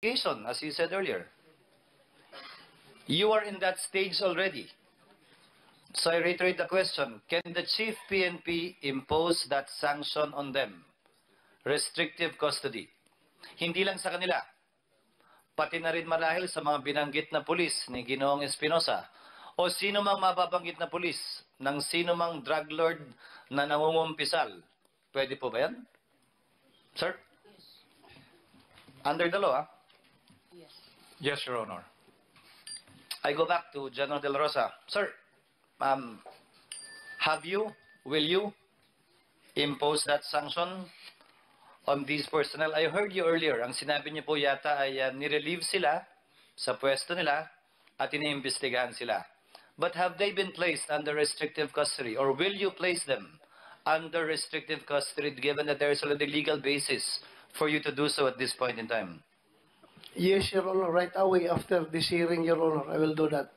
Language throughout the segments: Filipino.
investigation, as you said earlier. You are in that stage already. So I reiterate the question, can the Chief PNP impose that sanction on them? Restrictive custody. Hindi lang sa kanila, pati na rin marahil sa mga binanggit na pulis ni Ginoong Espinosa o sino mang mababanggit na pulis ng sino mang drug lord na nangungumpisal. Pwede po ba yan? Sir? Under the law, Yes. Yes, Your Honor. I go back to General De La Rosa. Sir, will you impose that sanction on these personnel? I heard you earlier, ang sinabi niyo po yata ay nirelieve sila sa pwesto nila at iniimbestigahan sila. But have they been placed under restrictive custody or will you place them under restrictive custody given that there is already legal basis for you to do so at this point in time? Yes, Your Honor. Right away after this hearing, Your Honor, I will do that.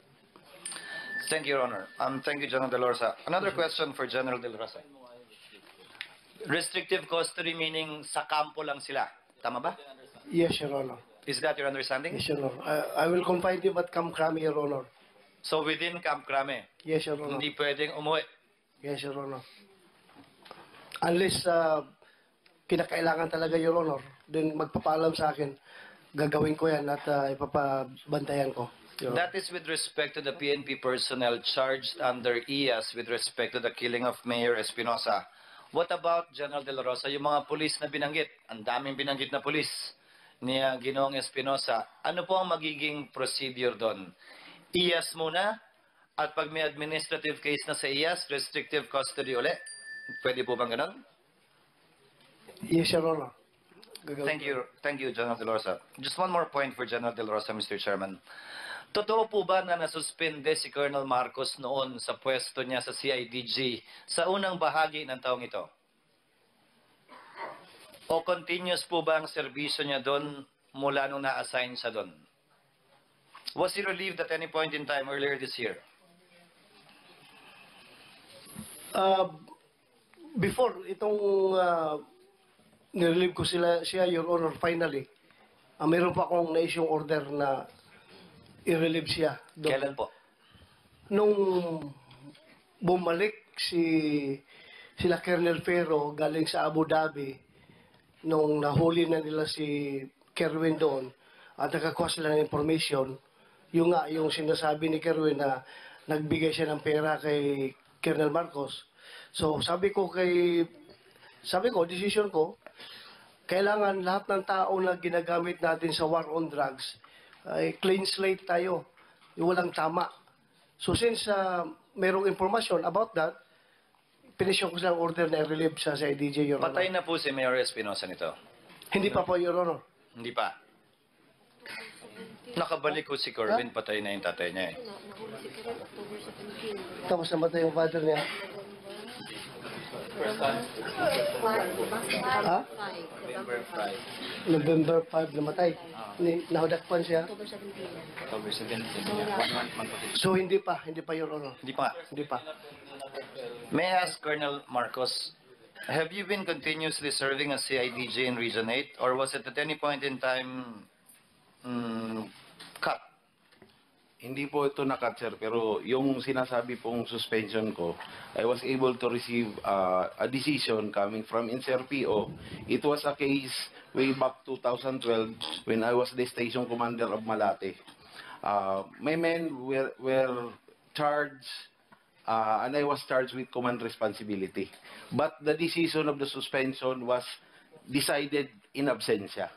Thank you, Your Honor. Thank you, General De La Rosa. Another question for General De La Rosa. Restrictive custody meaning sa kampo lang sila. Tama ba? Yes, Your Honor. Is that your understanding? Yes, Your Honor. I will confine him at Camp Crame, Your Honor. So within Camp Crame, Yes, Your Honor. hindi pwedeng umuwi. Yes, Your Honor. Unless kinakailangan talaga, Your Honor, then magpapaalam sa akin, gagawin ko yan at ipapabantayan ko. Your Honor. That is with respect to the PNP personnel charged under IAS with respect to the killing of Mayor Espinosa. What about General De La Rosa, yung mga pulis na binanggit? Ang daming binanggit na pulis ni Ginoong Espinosa. Ano po ang magiging procedure doon? IAS muna at pag may administrative case na sa IAS, restrictive custody ulit. Pwede po bang ganun? Yes, Your Honor. Thank you, General De La Rosa. Just one more point for General De La Rosa, Mr. Chairman. Totoo po ba na nasuspende si Colonel Marcos noon sa pwesto niya sa CIDG sa unang bahagi ng taong ito? O continuous po ba ang serbisyo niya doon mula nung na-assign siya doon? Was he relieved at any point in time earlier this year? Before itong nirelieve ko siya, Your Honor, finally, mayroon pa akong na-issue order na i-relieve siya. Doon. Kailan po? Nung bumalik sila Colonel Ferro galing sa Abu Dhabi, nung nahuli na nila si Kerwin doon at nakakuha sila ng information, yung sinasabi ni Kerwin na nagbigay siya ng pera kay Colonel Marcos. So sabi ko, decision ko, kailangan lahat ng tao na ginagamit natin sa war on drugs, ay clean slate tayo. Yung walang tama. So since mayroong information about that, pinisyon ko silang order na i-relieve sa IDJ, Your Honor. Patay na po si Mayor Espinosa nito. Hindi pa po, Your Honor. Hindi pa. Nakabalik ko si Corbin, patay na yung tatay niya eh. Tapos namatay yung father niya. Ha? November 5 namatay. Nahudakpan siya. October 17. So hindi pa, Your Honor. Hindi pa. Hindi pa. May I ask Colonel Marcos, have you been continuously serving as CIDJ in Region 8 or was it at any point in time cut? Hindi po ito nakat, sir, pero yung sinasabi pong suspension ko, I was able to receive a decision coming from INSERPO. It was a case way back 2012 when I was the station commander of Malate. My men were charged and I was charged with command responsibility. But the decision of the suspension was decided in absentia.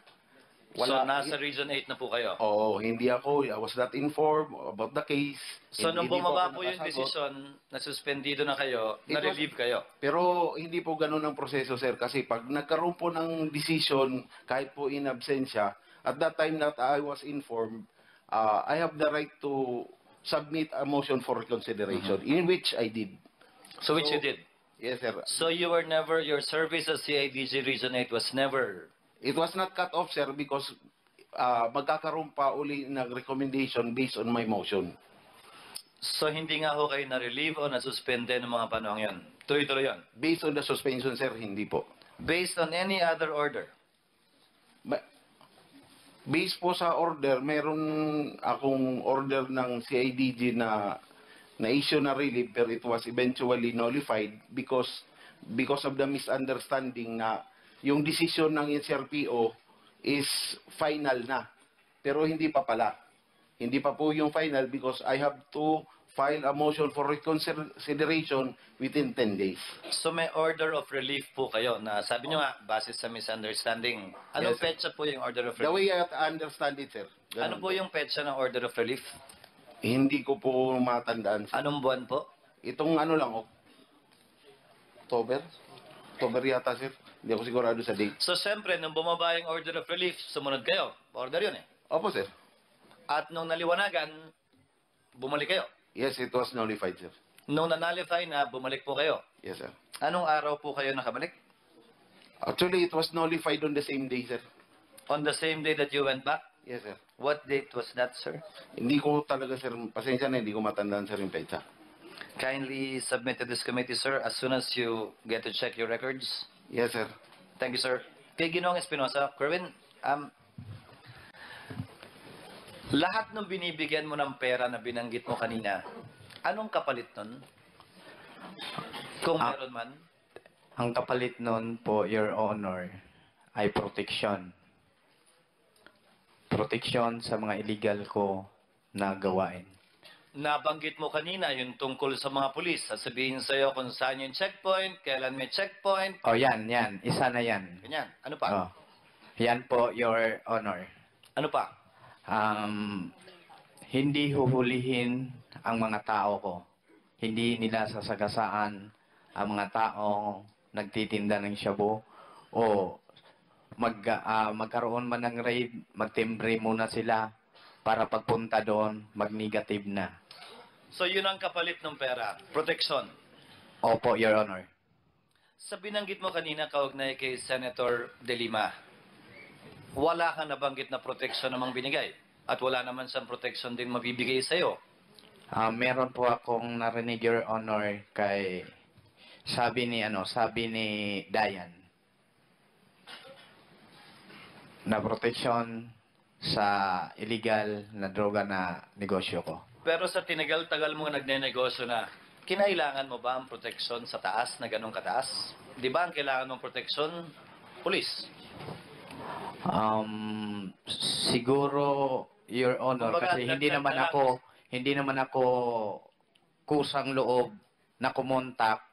So nasa Region 8 na po kayo? Oo, hindi ako. I was not informed about the case. So nung Hindi bumaba ako po yung nakasagot. desisyon na suspendido na kayo, It was- na-relieve kayo? Pero hindi po ganun ang proseso, sir. Kasi pag nagkaroon po ng decision, kahit po in absentia, at that time that I was informed, I have the right to submit a motion for reconsideration, in which I did. So which you did? Yes, sir. So you were never, your service as CIDG Region 8 was never... It was not cut off, sir, because magkakaroon pa uli ng recommendation based on my motion. So hindi nga ho kayo na-relieve o na-suspende ng mga panahon yan? Tuloy-tuloy yan? Based on the suspension, sir, hindi po. Based on any other order? But, Based po sa order, meron akong order ng CIDG na issue na relief pero it was eventually nullified because of the misunderstanding na yung decision ng NCRPO is final na. Pero hindi pa pala. Hindi pa po yung final because I have to file a motion for reconsideration within 10 days. So may order of relief po kayo na sabi nyo nga, base sa misunderstanding. Anong Yes, sir. petsa po yung order of The relief? way I understand it, sir. Ano ganun po yung petsa ng order of relief? Hindi ko po matandaan, sir. Anong buwan po? Itong ano lang, October? October yata, sir. Hindi ako sigurado sa date. So siyempre, nung bumaba yung order of relief, sumunod kayo. Order yun eh. Opo, sir. At nung naliwanagan, bumalik kayo. Yes, it was nullified, sir. Nung nanalify na, bumalik po kayo. Yes, sir. Anong araw po kayo nakabalik? Actually, it was nullified on the same day, sir. On the same day that you went back? Yes, sir. What date was that, sir? Hindi ko talaga, sir, pasensya na, hindi ko matandaan, sir, yung petsa. Kindly submit to this committee, sir, as soon as you get to check your records. Yes, sir. Thank you, sir. Kay Ginoong Espinosa, Kerwin, lahat ng binibigyan mo ng pera na binanggit mo kanina, anong kapalit nun? Kung meron man? Ang kapalit nun po, Your Honor, ay protection. Protection sa mga illegal ko na gawain. Nabanggit mo kanina yung tungkol sa mga pulis. Sasabihin sa'yo kung saan yung checkpoint, kailan may checkpoint. O yan. Isa na yan. Ganyan. Ano pa? Oh. Yan po, Your Honor. Ano pa? Hindi huhulihin ang mga tao ko. Hindi nila sasagasaan ang mga tao nagtitinda ng shabu o magkaroon man ng raid, magtimbre muna sila para pagpunta doon, mag-negative na. So yun ang kapalit ng pera. Protection. Opo, Your Honor. Sa binanggit mo kanina kaugnay kay Senator De Lima, wala kang nabanggit na protection namang binigay. At wala naman siyang protection din mabibigay sa'yo. Meron po akong narinig, Your Honor, kay sabi ni Dayan na protection sa illegal na droga na negosyo ko. Pero sa tinagal-tagal mo nagnenegosyo na, kinailangan mo ba ang protection sa taas na ganun kataas? Di ba ang kailangan mong protection? Pulis. Siguro, Your Honor, Kumbaga, kasi dagdag hindi naman ako kusang loob na kumontak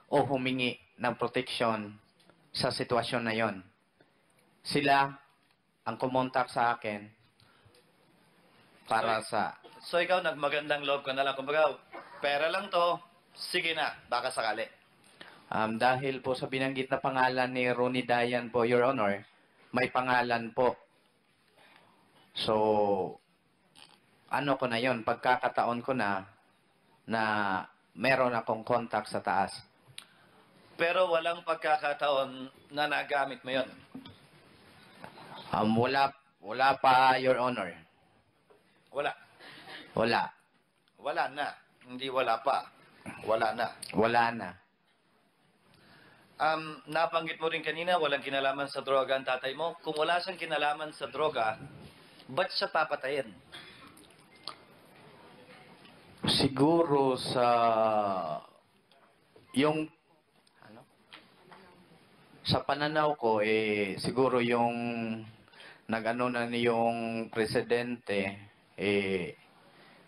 o humingi ng protection sa sitwasyon na yon. Sila ang kumontak sa akin para sa... So ikaw, nagmagandang loob ka na lang. Kumbaga, pera lang to, sige na, baka sakali. Dahil po sa binanggit na pangalan ni Ronnie Dayan po, Your Honor, may pangalan po. So, ano ko na yon, pagkakataon ko na meron akong contact sa taas. Pero walang pagkakataon na nagamit mo yon. Wala pa, Your Honor. Wala. Wala. Wala na. Hindi wala pa. Wala na. Wala na. Nabanggit mo rin kanina, walang kinalaman sa droga ang tatay mo. Kung wala siyang kinalaman sa droga, ba't siya papatayin? Siguro sa pananaw ko, siguro yung nag-ano na yung presidente,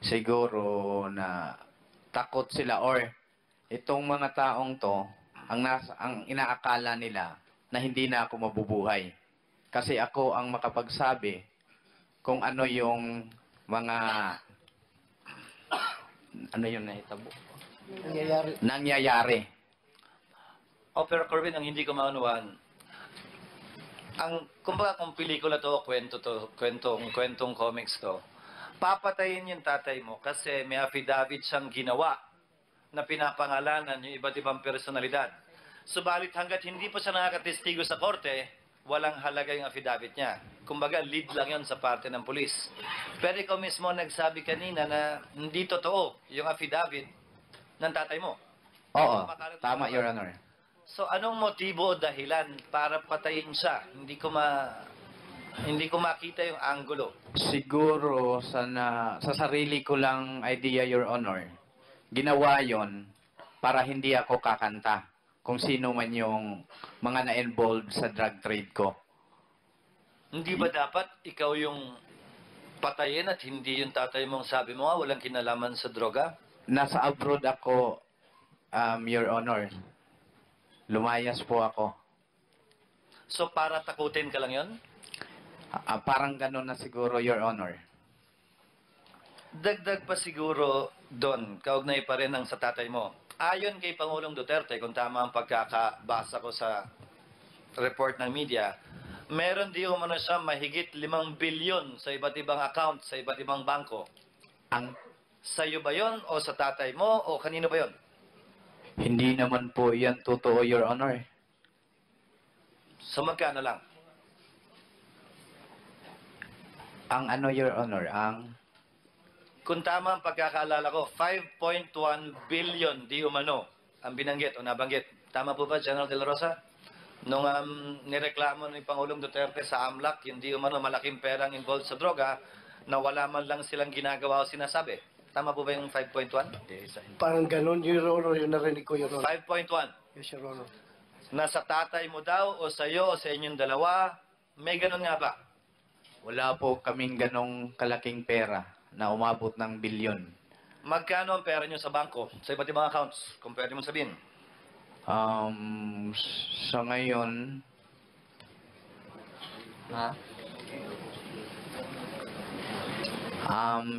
siguro na takot sila or itong mga taong to, ang inaakala nila na hindi na ako mabubuhay. Kasi ako ang makapagsabi kung ano yung mga ano yung nahitabo? Nangyayari. Pero Corbin, ang hindi ko maunawaan, kumbaga kung pelikula to, kwentong comics to, papatayin yung tatay mo kasi may affidavit siyang ginawa na pinapangalanan yung iba't ibang personalidad. Subalit hanggat hindi pa siya nakakatestigo sa korte, walang halaga yung affidavit niya. Kumbaga, lead lang yon sa parte ng pulis. Pero ikaw mismo nagsabi kanina na hindi totoo yung affidavit ng tatay mo. Oo, tama, Your Honor. So, anong motibo o dahilan para patayin siya? Hindi ko Hindi ko makita yung angulo. Siguro sa sarili ko lang idea, Your Honor, ginawa yon para hindi ako kakanta kung sino man yung mga na-involved sa drug trade ko. Hindi ba dapat ikaw yung patayin at hindi yung tatay mong sabi mo nga walang kinalaman sa droga? Nasa abroad ako, Your Honor. Lumayas po ako. So para takutin ka lang yon? Parang ganun na siguro, Your Honor. Dagdag pa siguro doon, kaugnay pa rin ang sa tatay mo. Ayon kay Pangulong Duterte, kung tama ang pagkakabasa ko sa report ng media, meron di umano siya mahigit 5 bilyon sa iba't ibang account, sa iba't ibang bangko. Ang Sa'yo ba yon o sa tatay mo o kanino ba yon? hindi naman po yan totoo, Your Honor. So magkano lang? Ang ano, Your Honor, ang Kung tama ang pagkakaalala ko, 5.1 billion di umano ang binanggit o nabanggit. Tama po ba, General De La Rosa? Nung nireklamo ni Pangulong Duterte sa AMLAC, yung di umano malaking perang involved sa droga, na wala man lang silang ginagawa o sinasabi. Tama po ba yung 5.1? Parang ganon, Your Honor, yung narinig ko, Your Honor. 5.1. Yes, Your Honor. Nasa tatay mo daw o sa iyo o sa inyong dalawa, may ganon nga ba? wala po kaming ganong kalaking pera na umabot ng bilyon. Magkano ang pera nyo sa bangko, sa iba't ibang accounts, kung pwede mo sabihin? Sa ngayon,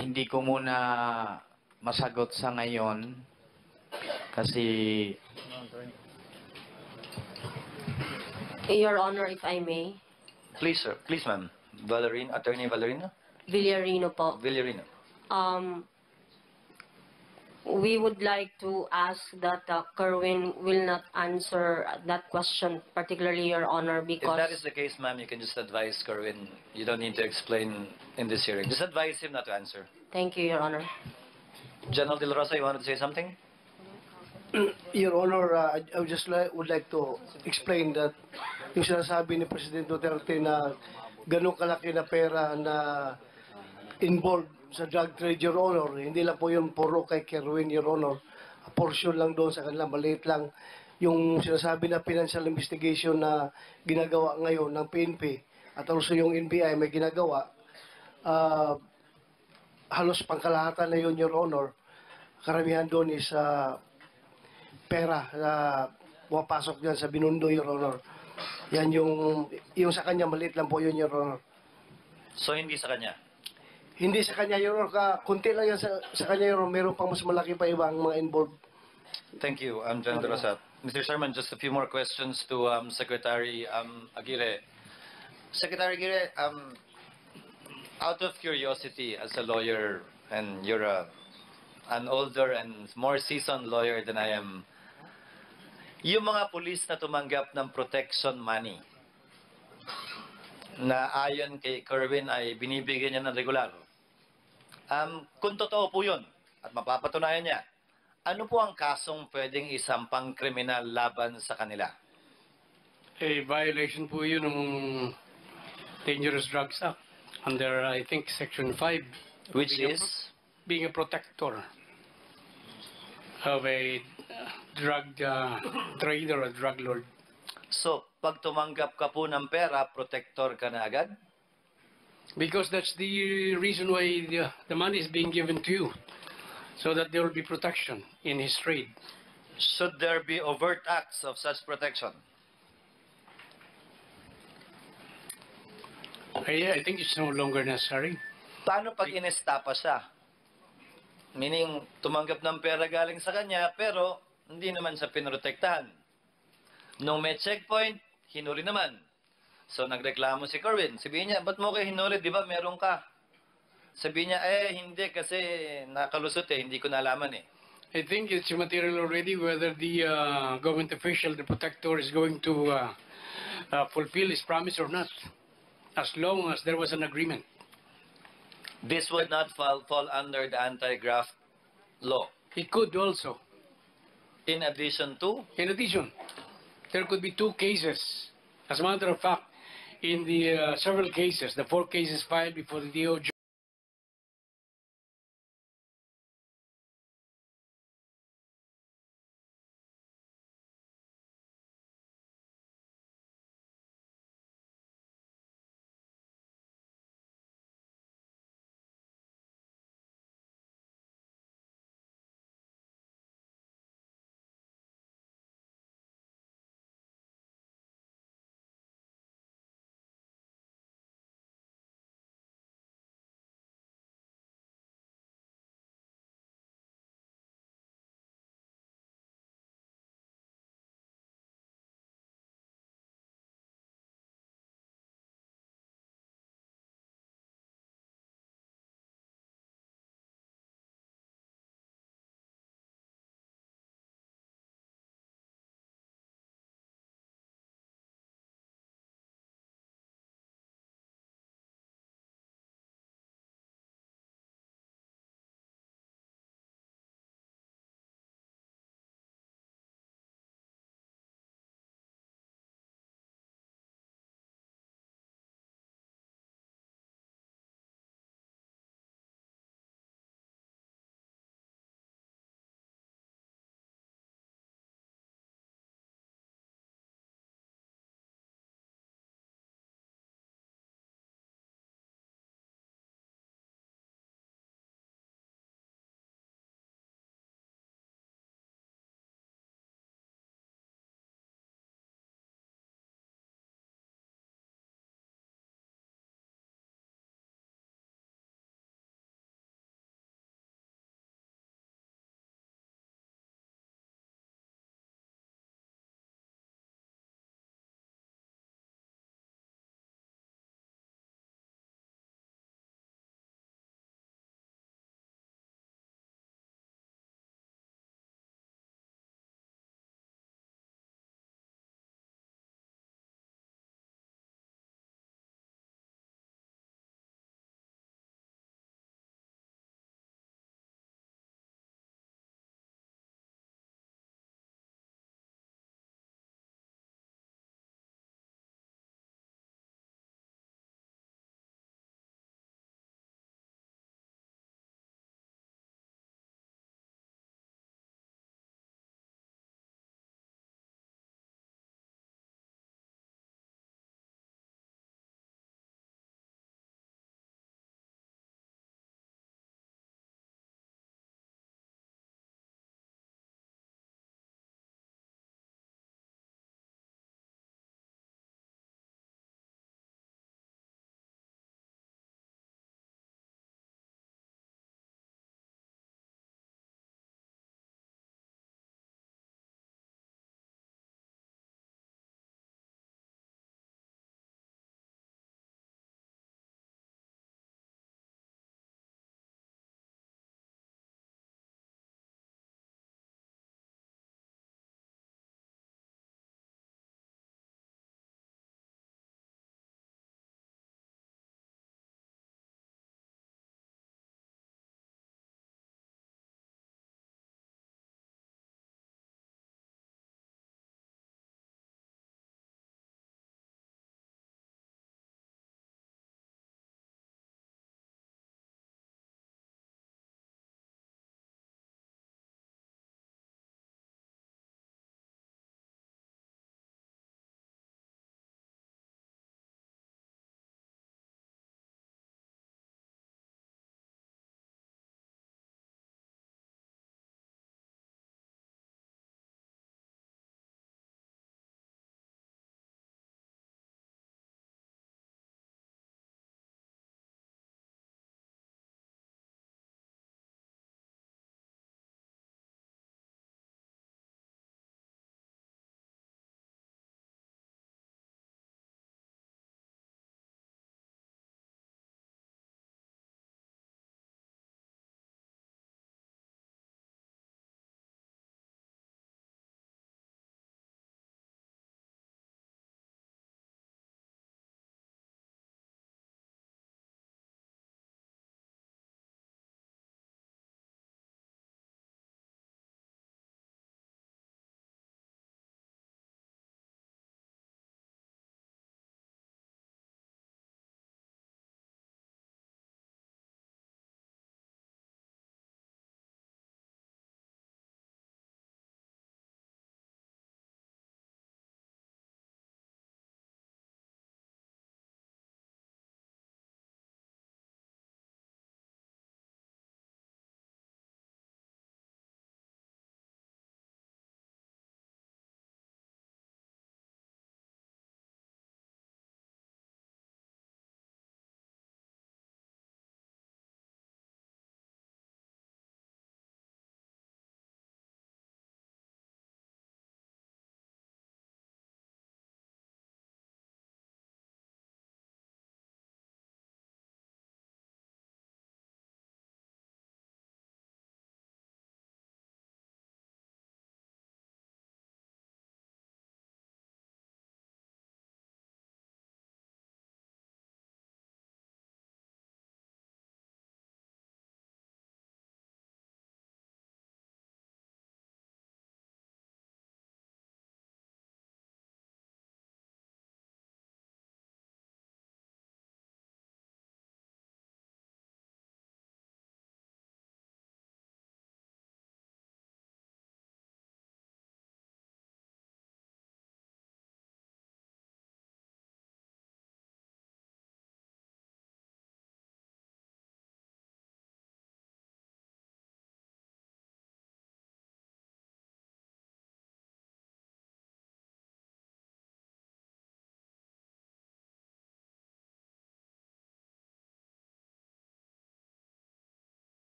hindi ko muna masagot sa ngayon kasi Your Honor, if I may, Please, sir. Please, ma'am. Attorney Valerino? Villarino po. Villarino. We would like to ask that Kerwin will not answer that question, particularly, Your Honor, If because that is the case, ma'am, you can just advise Kerwin. You don't need to explain in this hearing. Just advise him not to answer. thank you, Your Honor. General De La Rosa, you wanted to say something? Your Honor, I would like to explain that yung sinasabi ni President Duterte na ganun kalaki na pera na involved sa drug trade, Your Honor, hindi lang po yun puro kay Kerwin, Your Honor. A portion lang doon sa kanila, maliit lang. Yung sinasabi na financial investigation na ginagawa ngayon ng PNP at also yung NBI may ginagawa, halos pangkalahatan na yun, Your Honor. Karamihan doon is pera na pumapasok dyan sa binundo, Your Honor. Yan yung sa kanya, maliit lang po yun, Your Honor. So, hindi sa kanya. Hindi sa kanya, Your Honor. Kunti lang yan sa kanya, Your Honor. Meron pang mas malaki pa ibang mga involved. Thank you, General De La Rosa. Mr. Chairman, just a few more questions to Secretary Aguirre. Secretary Aguirre, out of curiosity as a lawyer, and you're an older and more seasoned lawyer than I am, yung mga pulis na tumanggap ng protection money na ayon kay Kerwin ay binibigyan niya ng regular, kung totoo po yun at mapapatunayan niya, ano po ang kasong pwedeng isampang kriminal laban sa kanila? Violation po yun ng Dangerous Drugs Act under, I think, Section 5. Which is? Being a protector of a drug trader or drug lord. So, pag tumanggap ka po ng pera, protector ka na agad? Because that's the reason why the money is being given to you, so that there will be protection in his trade. Should there be overt acts of such protection? I think it's no longer necessary. Paano pag inestapa siya? Meaning, tumanggap ng pera galing sa kanya, pero hindi naman siya pinrotektahan. Nung may checkpoint, hinuli naman. So, nagreklamo si Kerwin. Sabihin niya, ba't mo kayo hinuli? Di ba meron ka? Sabihin niya, hindi kasi nakalusot hindi ko nalaman I think it's material already whether the government official, the protector, is going to fulfill his promise or not, as long as there was an agreement. This would not fall under the anti-graft law. It could also. In addition to, In addition, there could be two cases. As a matter of fact, in the several cases, the 4 cases filed before the DOJ